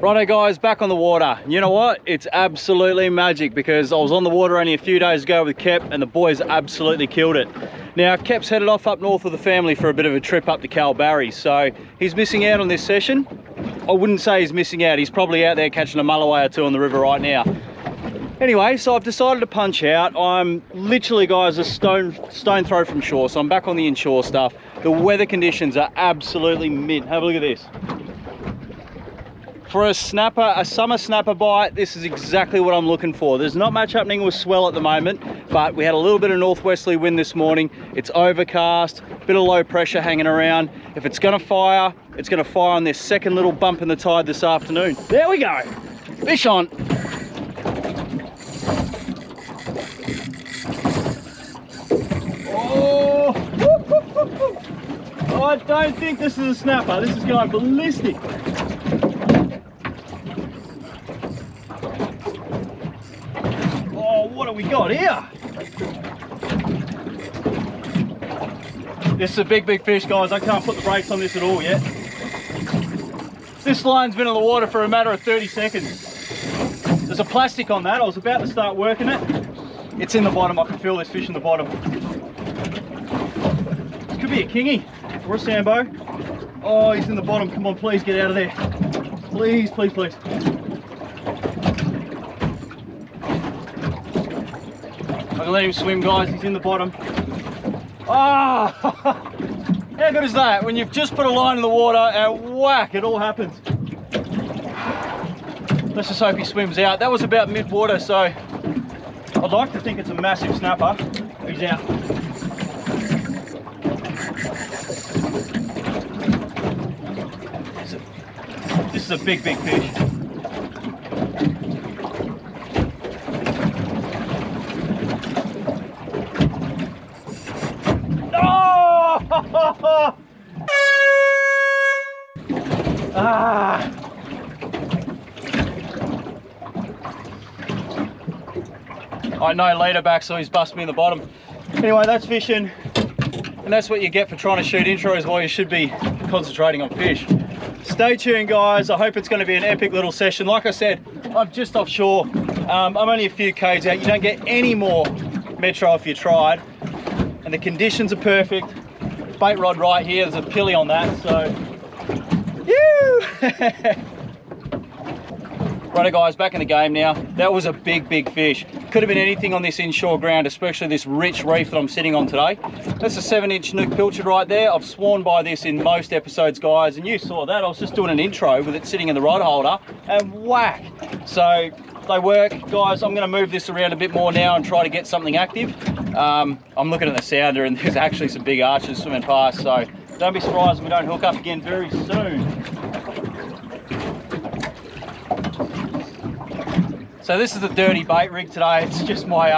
Righto guys, back on the water. You know what? It's absolutely magic because I was on the water only a few days ago with Kep and the boys absolutely killed it. Now Kep's headed off up north with the family for a bit of a trip up to Kalbarri, so he's missing out on this session. I wouldn't say he's missing out, he's probably out there catching a mulloway or two on the river right now. Anyway, so I've decided to punch out. I'm literally, guys, a stone throw from shore, so I'm back on the inshore stuff. The weather conditions are absolutely mint. Have a look at this. For a snapper, a summer snapper bite, this is exactly what I'm looking for. There's not much happening with swell at the moment, but we had a little bit of northwesterly wind this morning. It's overcast, bit of low pressure hanging around. If it's gonna fire, it's gonna fire on this second little bump in the tide this afternoon. There we go, fish on. Oh, I don't think this is a snapper. This is going ballistic. What do we got here? This is a big fish, guys. I can't put the brakes on this at all yet. This line's been in the water for a matter of 30 seconds. There's a plastic on that. I was about to start working it. It's in the bottom. I can feel this fish in the bottom. This could be a kingy or a sambo. Oh, he's in the bottom. Come on, please get out of there. Please, please, please. I can let him swim, guys. He's in the bottom. Ah! How good is that? When you've just put a line in the water and whack, it all happens. Let's just hope he swims out. That was about mid-water, so I'd like to think it's a massive snapper. He's out. This is a big fish. I know later back, so he's bust me in the bottom. Anyway, that's fishing, and that's what you get for trying to shoot intros while you should be concentrating on fish. Stay tuned, guys. I hope it's going to be an epic little session. Like I said, I'm just offshore. I'm only a few k's out. You don't get any more metro if you tried, and the conditions are perfect. Bait rod right here, there's a pilly on that, so Righto guys, back in the game now. That was a big fish. Could have been anything on this inshore ground, especially this rich reef that I'm sitting on today. That's a 7-inch nuke pilchard right there. I've sworn by this in most episodes, guys, and you saw that. I was just doing an intro with it sitting in the rod holder and whack. So they work, guys. I'm going to move this around a bit more now and try to get something active. I'm looking at the sounder and there's actually some big arches swimming past, so don't be surprised if we don't hook up again very soon. So this is the dirty bait rig today. It's just my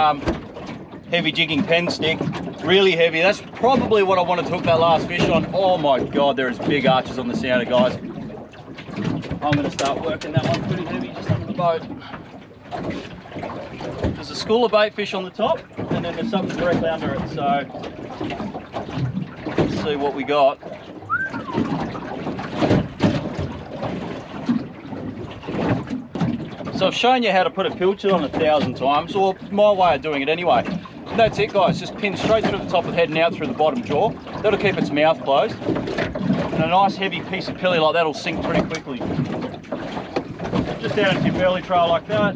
heavy jigging pen stick, really heavy. That's probably what I wanted to hook that last fish on. Oh my God, there is big arches on the sounder, guys. I'm gonna start working that one pretty heavy just under the boat. There's a school of bait fish on the top, and then there's something directly under it. So let's see what we got. So I've shown you how to put a pilchard on 1,000 times, or my way of doing it anyway. And that's it, guys. Just pin straight through the top of the head and out through the bottom jaw. That'll keep its mouth closed. And a nice heavy piece of pilly like that will sink pretty quickly. Just down into your belly trail like that.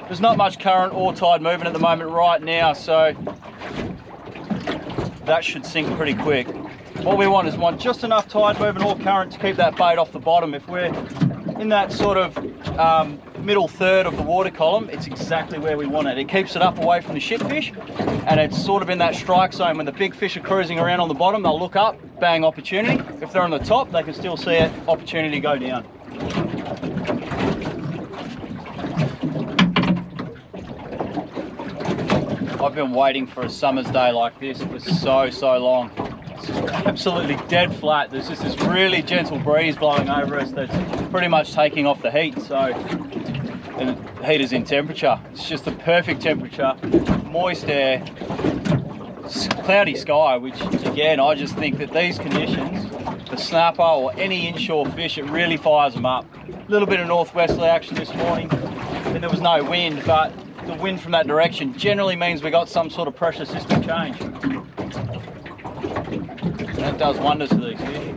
There's not much current or tide moving at the moment right now, so that should sink pretty quick. What we want is just enough tide moving or current to keep that bait off the bottom. If we're in that sort of middle third of the water column, it's exactly where we want it. It keeps it up away from the shit fish, and it's sort of in that strike zone. When the big fish are cruising around on the bottom, they'll look up, bang, opportunity. If they're on the top, they can still see it, opportunity, go down. I've been waiting for a summer's day like this for so long. It's absolutely dead flat. There's just this really gentle breeze blowing over us that's pretty much taking off the heat. So, and the heat is in temperature. It's just the perfect temperature, moist air, cloudy sky, which again, I just think that these conditions the snapper or any inshore fish, it really fires them up. A little bit of northwesterly action this morning, and there was no wind, but the wind from that direction generally means we got some sort of pressure system change. That does wonders for these fish.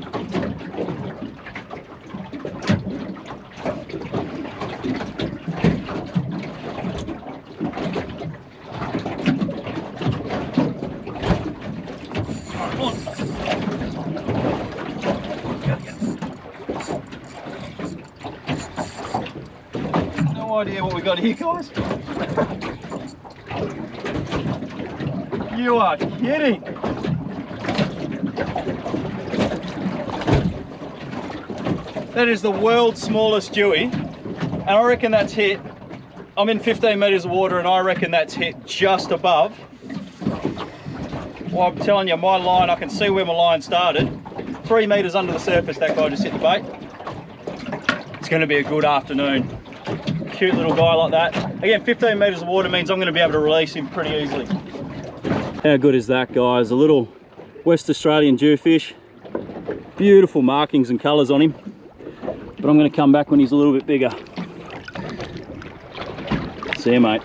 No idea what we got here, guys. You are kidding. That is the world's smallest dewy, and I reckon that's hit. I'm in 15 meters of water, and I reckon that's hit just above. Well, I'm telling you, my line, I can see where my line started. 3 meters under the surface, that guy just hit the bait. It's going to be a good afternoon. Cute little guy like that. Again, 15 meters of water means I'm going to be able to release him pretty easily. How good is that, guys? A little West Australian jewfish. Beautiful markings and colours on him. But I'm going to come back when he's a little bit bigger. See you, mate.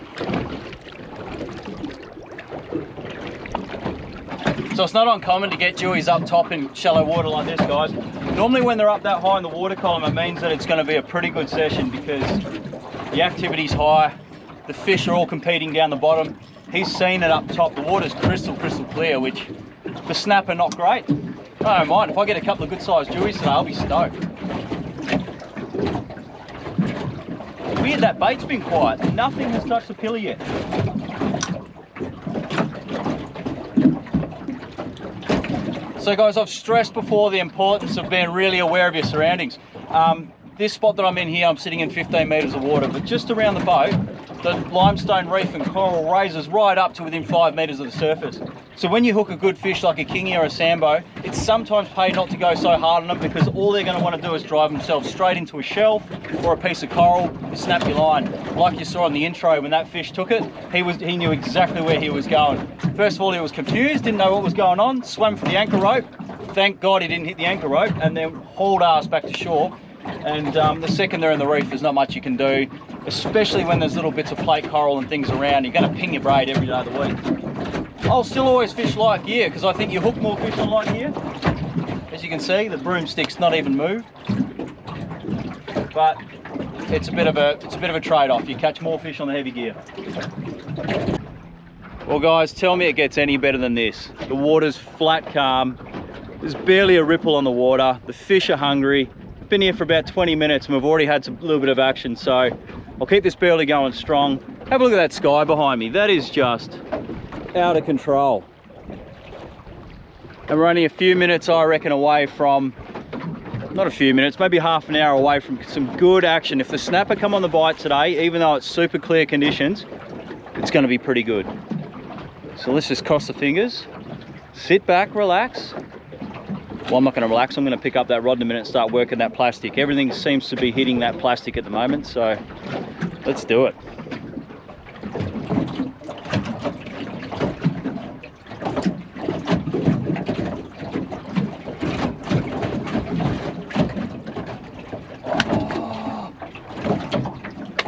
So it's not uncommon to get dewies up top in shallow water like this, guys. Normally when they're up that high in the water column, it means that it's going to be a pretty good session because the activity's high, the fish are all competing down the bottom. He's seen it up top, the water's crystal clear, which for snapper, not great. I don't mind, if I get a couple of good sized dewies today, I'll be stoked. Weird, that bait's been quiet. Nothing has touched the pillar yet. So guys, I've stressed before the importance of being really aware of your surroundings. This spot that I'm in here, I'm sitting in 15 meters of water, but just around the boat, the limestone reef and coral raises right up to within 5 meters of the surface. So when you hook a good fish like a kingy or a sambo, it's sometimes paid not to go so hard on them because all they're going to want to do is drive themselves straight into a shelf or a piece of coral and snap your line. Like you saw on the intro, when that fish took it, he knew exactly where he was going. First of all, he was confused, didn't know what was going on, swam for the anchor rope. Thank God he didn't hit the anchor rope, and then hauled ass back to shore. And the second they're in the reef, there's not much you can do, especially when there's little bits of plate coral and things around. You're going to ping your braid every day of the week. I'll still always fish light gear because I think you hook more fish on light gear. As you can see, the broomstick's not even moved, but it's a bit of a trade-off. You catch more fish on the heavy gear. Well, guys, tell me it gets any better than this. The water's flat calm. There's barely a ripple on the water. The fish are hungry. I've been here for about 20 minutes and we've already had a little bit of action, so I'll keep this burley going strong. Have a look at that sky behind me. That is just out of control. And we're only a few minutes, I reckon, away from, not a few minutes, maybe half an hour away from some good action. If the snapper come on the bite today, even though it's super clear conditions, it's going to be pretty good. So let's just cross the fingers, sit back, relax. Well, I'm not going to relax. I'm going to pick up that rod in a minute and start working that plastic. Everything seems to be hitting that plastic at the moment, so let's do it.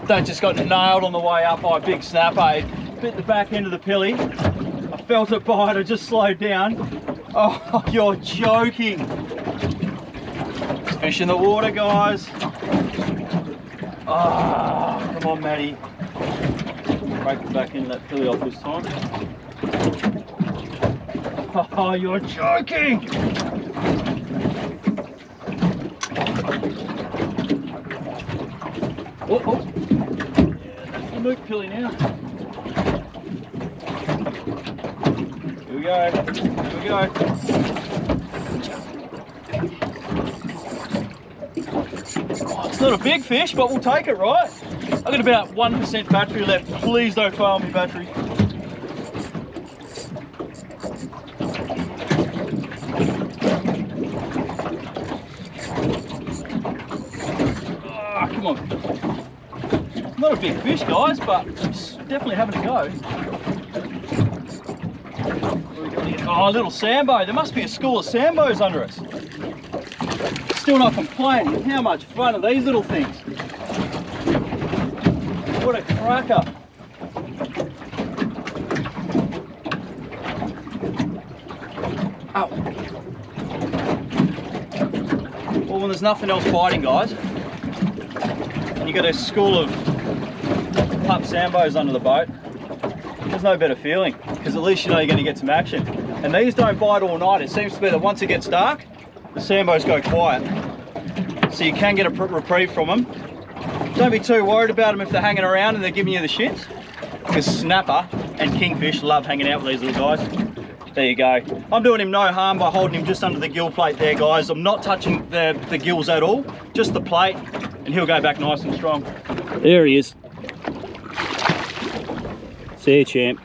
That just got nailed on the way up by a big snapper. It bit the back end of the pilly. I felt it bite, I just slowed down. Oh, you're joking. There's fish in the water, guys. Ah, come on, Matty. Break the back end of that pilly off this time. Oh, you're joking. Oh, oh. Yeah, that's the mook pilly now. Here we go. Here we go. Oh, it's not a big fish, but we'll take it, right? I've got about 1% battery left. Please don't fail me, battery. Oh, come on. Not a big fish, guys, but it's definitely having a go. Oh, a little sambo. There must be a school of sambos under us. still not complaining. How much fun are these little things? What a cracker. Oh. Well, when there's nothing else biting, guys, and you got a school of pup sambos under the boat, there's no better feeling, because at least you know you're going to get some action. And these don't bite all night. It seems to be that once it gets dark, the sambos go quiet. So you can get a reprieve from them. Don't be too worried about them if they're hanging around and they're giving you the shits, because snapper and kingfish love hanging out with these little guys. There you go. I'm doing him no harm by holding him just under the gill plate there, guys. I'm not touching the gills at all, just the plate, and he'll go back nice and strong. There he is. See you, champ.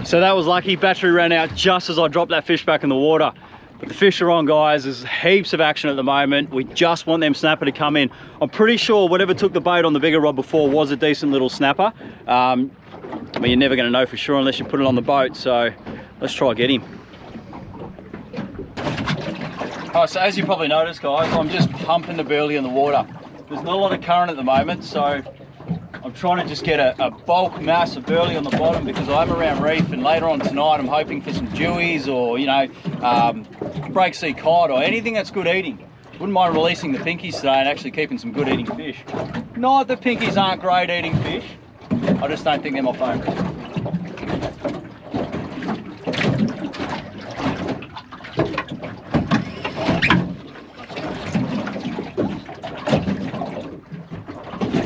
So that was lucky. Battery ran out just as I dropped that fish back in the water. But the fish are on, guys. There's heaps of action at the moment. We just want them snapper to come in. I'm pretty sure whatever took the bait on the bigger rod before was a decent little snapper. But you're never going to know for sure unless you put it on the boat. So let's try get him. Alright, so as you probably noticed, guys, I'm just pumping the burley in the water. There's not a lot of current at the moment, so I'm trying to just get a bulk mass of burley on the bottom, because I'm around reef, and later on tonight I'm hoping for some dewies or, you know, break sea cod or anything that's good eating. Wouldn't mind releasing the pinkies today and actually keeping some good eating fish. Not that pinkies aren't great eating fish, I just don't think they're my favourite.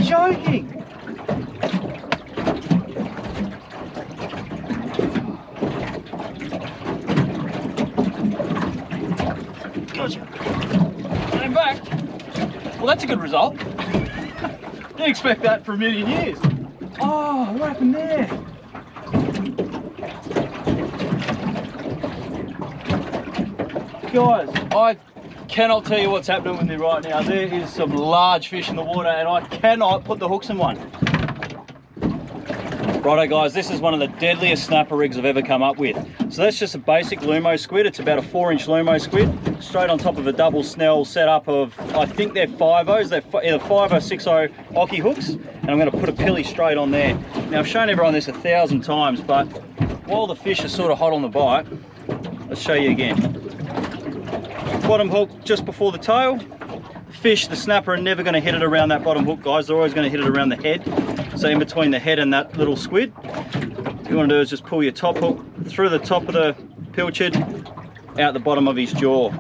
Joking! Gotcha. And back. Well, that's a good result. Didn't expect that for a million years. Oh, what happened there? Guys, I cannot tell you what's happening with me right now. There is some large fish in the water and I cannot put the hooks in one. Righto guys, this is one of the deadliest snapper rigs I've ever come up with. So that's just a basic Lumo squid. It's about a 4-inch Lumo squid, straight on top of a double snell setup of, I think they're 5-0s, they're either 5 or 6-0 Oki hooks, and I'm going to put a pilly straight on there. Now I've shown everyone this 1,000 times, but while the fish are sort of hot on the bite, let's show you again. Bottom hook just before the tail. Fish, the snapper, are never going to hit it around that bottom hook, guys. They're always going to hit it around the head. So in between the head and that little squid, what you want to do is just pull your top hook through the top of the pilchard, out the bottom of his jaw.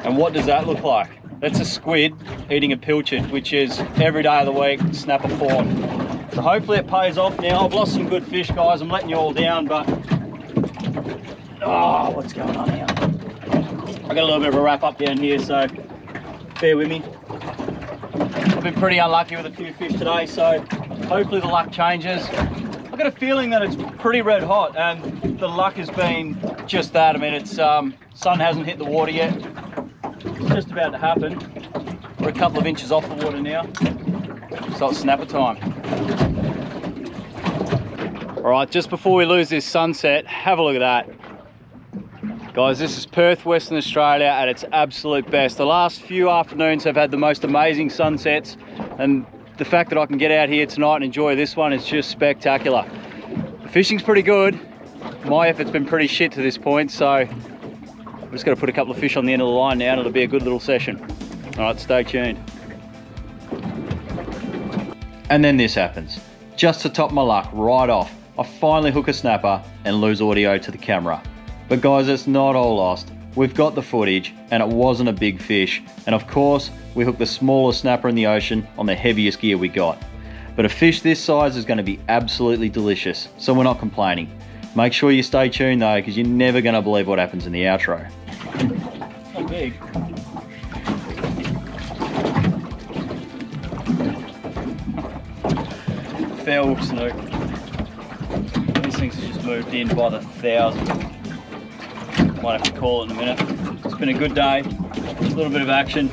And what does that look like? That's a squid eating a pilchard, which is every day of the week snapper porn. So hopefully it pays off now. I've lost some good fish, guys. I'm letting you all down, but oh, what's going on here? I got a little bit of a wrap up down here, so bear with me. I've been pretty unlucky with a few fish today, so hopefully the luck changes. I've got a feeling that it's pretty red hot, and the luck has been just that. I mean, it's sun hasn't hit the water yet. It's just about to happen. We're a couple of inches off the water now, so it's snapper time. All right, just before we lose this sunset, have a look at that. Guys, this is Perth, Western Australia at its absolute best. The last few afternoons have had the most amazing sunsets, and the fact that I can get out here tonight and enjoy this one is just spectacular. The fishing's pretty good. My effort's been pretty shit to this point, so I've just got to put a couple of fish on the end of the line now and it'll be a good little session. All right, stay tuned. And then this happens. Just to top my luck right off, I finally hook a snapper and lose audio to the camera. But guys, it's not all lost. We've got the footage and it wasn't a big fish. And of course, we hooked the smallest snapper in the ocean on the heaviest gear we got. But a fish this size is going to be absolutely delicious, so we're not complaining. Make sure you stay tuned though, because you're never going to believe what happens in the outro. Not big. Fair hook snook. These things have just moved in by the 1,000. Might have to call it in a minute. It's been a good day, a little bit of action,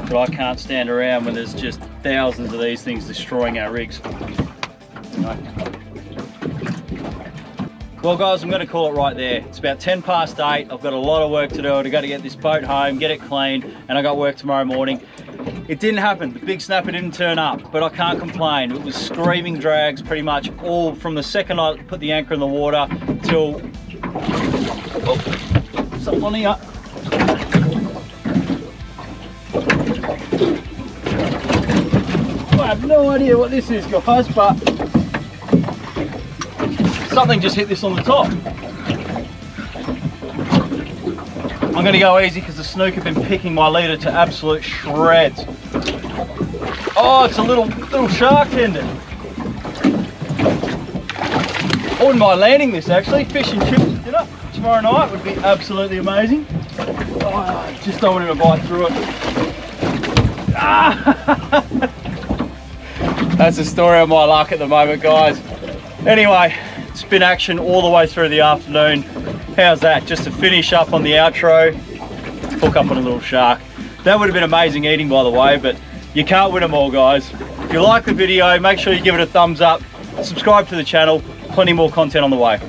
but I can't stand around when there's just thousands of these things destroying our rigs. Well guys, I'm going to call it right there. It's about 10 past 8. I've got a lot of work to do. I've got to get this boat home, get it cleaned, and I got work tomorrow morning. It didn't happen. The big snapper didn't turn up, but I can't complain. It was screaming drags pretty much all from the second I put the anchor in the water till... Oh, something on here. I have no idea what this is, guys, but something just hit this on the top. I'm going to go easy because the snook have been picking my leader to absolute shreds. Oh, it's a little shark tendon. I wouldn't mind landing this actually. Fish and chips dinner tomorrow night would be absolutely amazing. Oh, I just don't want him to bite through it. Ah! That's the story of my luck at the moment, guys. Anyway, spin action all the way through the afternoon. How's that? Just to finish up on the outro, hook up on a little shark. That would have been amazing eating, by the way, but you can't win them all, guys. If you like the video, make sure you give it a thumbs up, subscribe to the channel, plenty more content on the way.